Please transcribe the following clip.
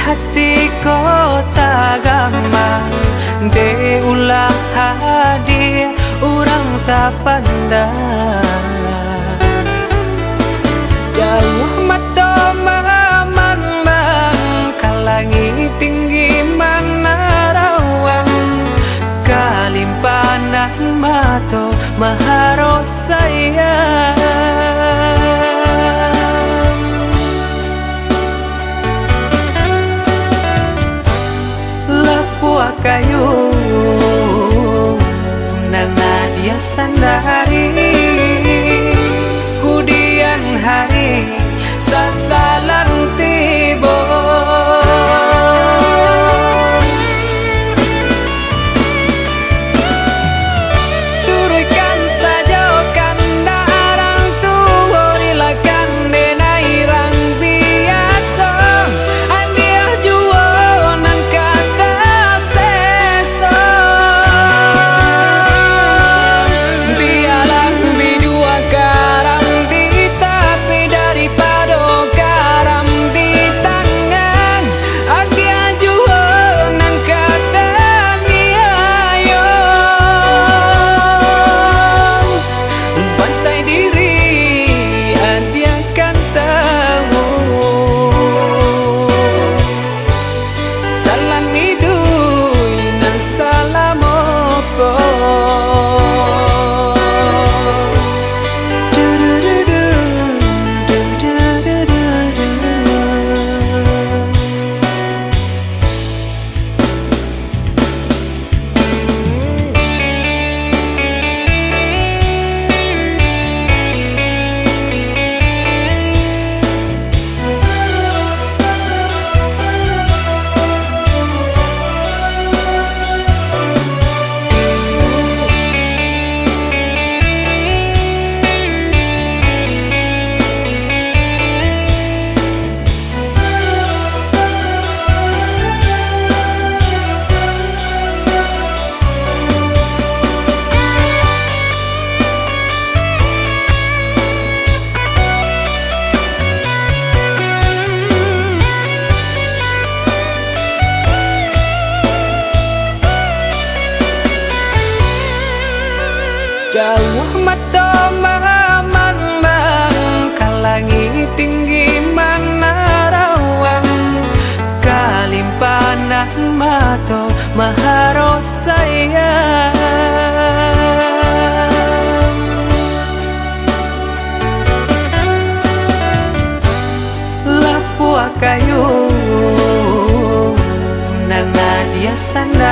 hati kota gampang de ulah hadir orang tak pandang jauh mata mamang kalangi tinggi mana rawang kalimpanan mato maharo sayang lapua kayu nana dia sandari kudian hari sasalan tibo turutkan saja kan darang tua rilakan denairang biasa andiah jua nan kata seso biarlah bidua karam di tapi daripada karam di tangan andiah jua nan kata niayong bansai diri andiah kan tahu jalan hidup nan salah mopo jauh mata mamang kalangi tinggi mana rawang kalimpanan mato maharo sayang lapua kayu nana dia sana